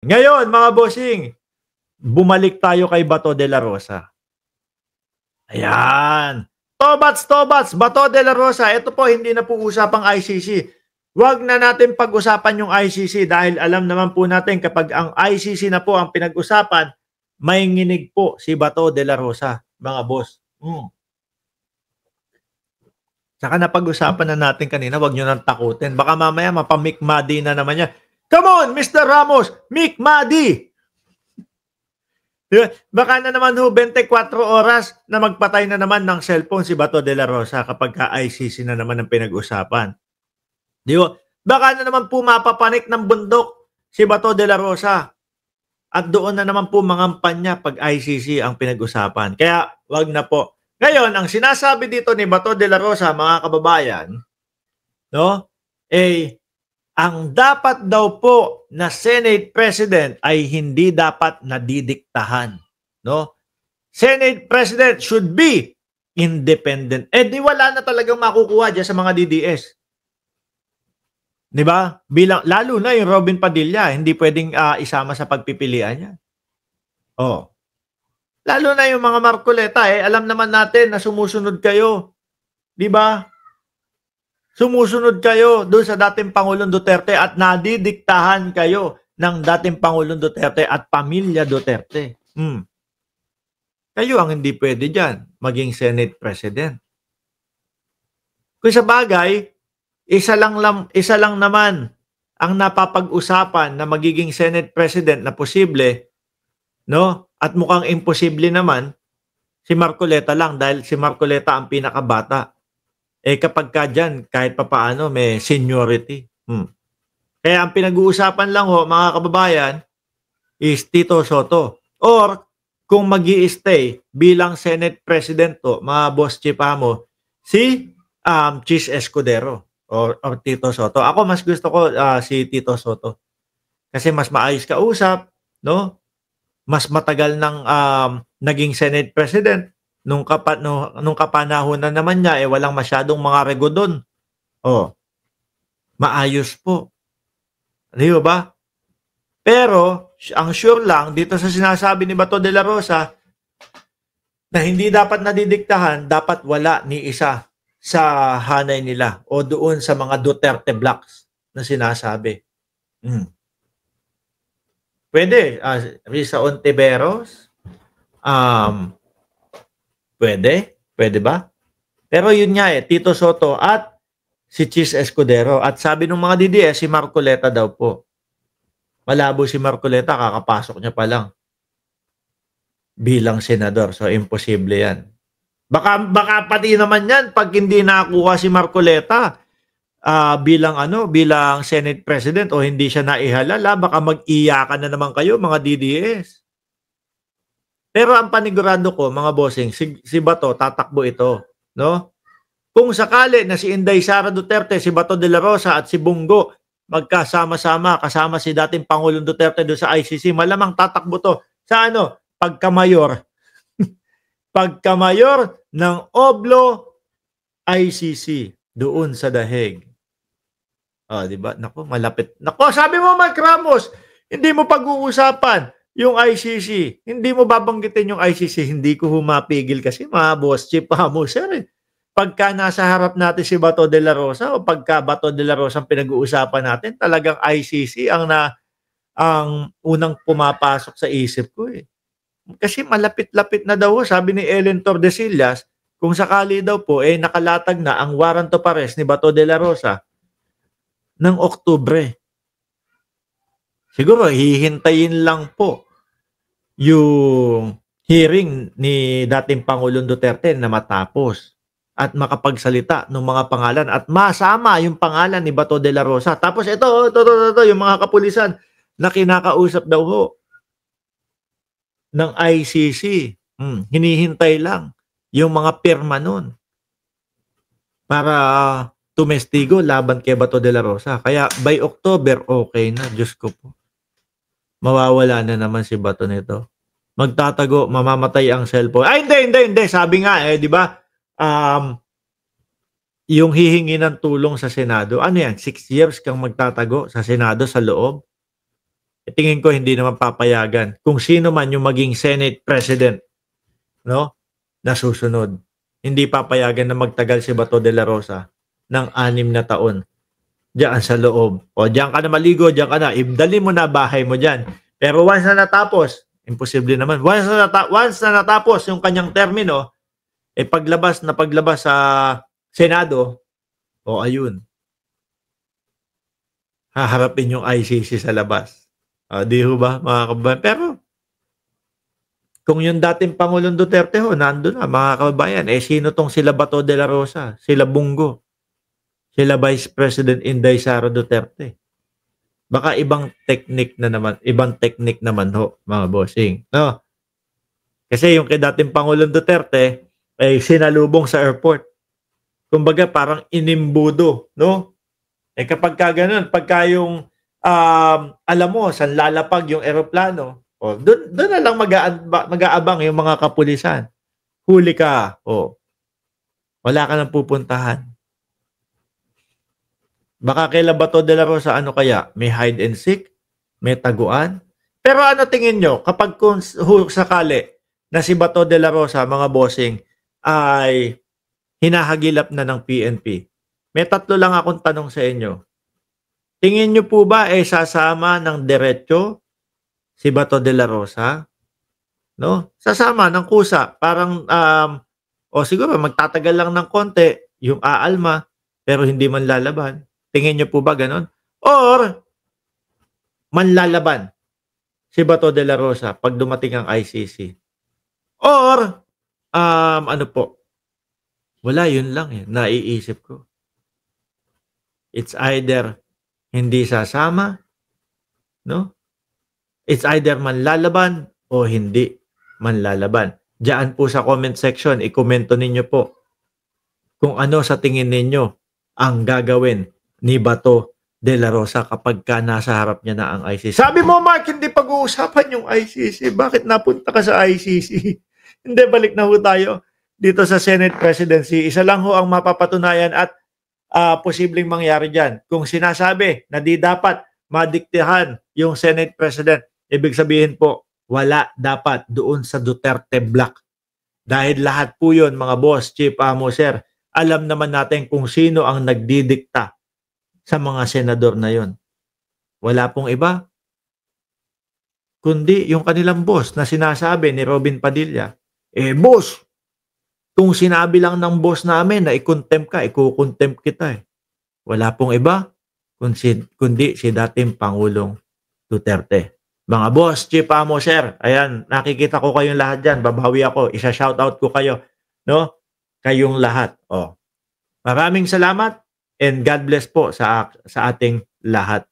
Ngayon, mga bossing, bumalik tayo kay Bato de la Rosa. Ayan. Tobats, Bato de la Rosa, ito po hindi na po usapang ICC. Huwag na natin pag-usapan yung ICC dahil alam naman po natin kapag ang ICC na po ang pinag-usapan, may nginig po si Bato de la Rosa, mga boss. Saka napag-usapan na natin kanina, wag nyo nang takutin. Baka mamaya mapamik Madi na naman yan. Come on, Mr. Ramos, Mick Madi! Diba? Baka na naman ho 24 oras na magpatay na naman ng cellphone si Bato de la Rosa kapag ka-ICC na naman ang pinag-usapan. Di ba? Baka na naman po mapapanik ng bundok si Bato de la Rosa. At doon na naman po mangampanya pag ICC ang pinag-usapan. Kaya wag na po. Ngayon, ang sinasabi dito ni Bato de la Rosa, mga kababayan, no? Ang dapat daw po na Senate President ay hindi dapat nadidiktahan, no? Senate President should be independent. Di wala na talagang makukuha diyan sa mga DDS. 'Di ba? Lalo na yung Robin Padilla, hindi pwedeng isama sa pagpipilian niya. Lalo na yung mga Marcoleta, alam naman natin na sumusunod kayo. 'Di ba? Sumusunod kayo doon sa dating Pangulong Duterte at nadidiktahan kayo ng dating Pangulong Duterte at pamilya Duterte. Kayo ang hindi pwede dyan, maging Senate President. Kung sa bagay, isa lang naman ang napapag-usapan na magiging Senate President na posible, no? At mukhang imposible naman, si Marcoleta lang dahil si Marcoleta ang pinakabata. Kapag ka dyan, kahit papaano, may seniority. Kaya ang pinag-uusapan lang ho, mga kababayan, is Tito Soto. Or, kung mag-i-stay bilang Senate President to, mga boss chipamo, si Chis Escudero or Tito Soto. Ako mas gusto ko si Tito Soto. Kasi mas maayos kausap, no? Mas matagal ng naging Senate President. Nung kapanahon na naman niya, walang masyadong mga rego doon. Maayos po. Di ba? Pero, ang sure lang, dito sa sinasabi ni Bato de la Rosa, na hindi dapat nadidiktahan, dapat wala ni isa sa hanay nila o doon sa mga Duterte blocks na sinasabi. Pwede. Risa Ontiveros, Pwede ba? Pero yun nga Tito Soto at si Chis Escudero. At sabi ng mga DDS, si Marcoleta daw po. Malabo si Marcoleta, kakapasok niya pa lang bilang senador. So, imposible yan. Baka pati naman yan, pag hindi nakakuha si Marcoleta bilang Senate President o hindi siya naihalala, baka mag-iyakan na naman kayo, mga DDS. Pero ang panigurado ko, mga bossing, si Bato, tatakbo ito. No? Kung sakali na si Inday Sara Duterte, si Bato de la Rosa at si Bungo magkasama-sama, kasama si dating Pangulong Duterte doon sa ICC, malamang tatakbo to sa pagkamayor. Pagkamayor ng Oblo ICC doon sa The Hague. Di ba? Nako, malapit. Nako, sabi mo, Mike Ramos, hindi mo pag-uusapan yung ICC. Hindi mo babanggitin yung ICC. Hindi ko humapigil kasi mga boss chief mo, sir. Pagka nasa harap natin si Bato de la Rosa o pagka Bato de la Rosa ang pinag-uusapan natin, talagang ICC ang unang pumapasok sa isip ko Kasi malapit-lapit na daw, sabi ni Ellen Tordesillas, kung sakali daw po, nakalatag na ang warrant of arrest ni Bato de la Rosa ng Oktubre. Siguro, hihintayin lang po yung hearing ni dating Pangulong Duterte na matapos at makapagsalita ng mga pangalan at masama yung pangalan ni Bato de la Rosa. Tapos ito, yung mga kapulisan na kinakausap daw ho ng ICC. Hinihintay lang yung mga pirma nun para tumestigo laban kay Bato de la Rosa. Kaya by October, okay na. Diyos ko po. Mawawala na naman si Bato nito. Magtatago, mamamatay ang cellphone. Ay, hindi. Sabi nga, di ba? Yung hihingi ng tulong sa Senado. Ano yan? 6 years kang magtatago sa Senado sa loob? tingin ko hindi naman papayagan kung sino man yung maging Senate President, no, na susunod. Hindi papayagan na magtagal si Bato de la Rosa ng 6 na taon diyan sa loob. O diyan ka na maligo, diyan ka na, ibdali mo na bahay mo diyan. Pero once na natapos, imposible naman. Once na natapos yung kanyang termino, paglabas sa Senado, o ayun, haharapin yung ICC sa labas. Di ho ba, mga kababayan? Pero, kung yung dating Pangulong Duterte ho, nandun na, mga kababayan, sino tong sila Bato de la Rosa? Sila Bungo? Sila Vice President Inday Sara Duterte? Baka ibang technique naman ho, mga bossing. No? Kasi yung kay dating Pangulong Duterte, sinalubong sa airport. Kumbaga, parang inimbudo, no? Kapag ka ganun, pagka yung alam mo, saan lalapag yung eroplano, doon na lang mag-aabang yung mga kapulisan. Huli ka, wala ka nang pupuntahan. Baka kay Bato de la Rosa, ano kaya? May hide and seek? May taguan? Pero ano tingin nyo, kapag kung sakali na si Bato de la Rosa, mga bossing, ay hinahagilap na ng PNP, may 3 lang akong tanong sa inyo. Tingin nyo po ba sasama ng diretso si Bato de la Rosa? No? Sasama ng kusa. Parang, siguro magtatagal lang ng konti yung aalma, pero hindi man lalaban. Tingin nyo po ba ganon? Or, manlalaban si Bato de la Rosa pag dumating ang ICC? Or, ano po? Wala, yun lang naiisip ko. It's either hindi sasama, no? It's either manlalaban o hindi manlalaban. Diyan po sa comment section, i-komento ninyo po kung ano sa tingin ninyo ang gagawin ni Bato de la Rosa kapag ka nasa harap niya na ang ICC. Sabi mo, Mark, hindi pag-uusapan yung ICC. Bakit napunta ka sa ICC? Hindi, balik na ho tayo dito sa Senate presidency. Isa lang ho ang mapapatunayan at posibleng mangyari dyan. Kung sinasabi na di dapat madiktahan yung Senate President, ibig sabihin po, wala dapat doon sa Duterte block. Dahil lahat po yun, mga boss, chief, sir, alam naman natin kung sino ang nagdidikta sa mga senador na yon. Wala pong iba, kundi yung kanilang boss na sinasabi ni Robin Padilla, boss, kung sinabi lang ng boss namin na i-contempt ka, i-contempt kita Wala pong iba, kundi si dating Pangulong Duterte. Mga boss, chief, sir, ayan, nakikita ko kayong lahat dyan, babawi ako, isa-shoutout ko kayo, no? Kayong lahat. Maraming salamat and God bless po sa ating lahat.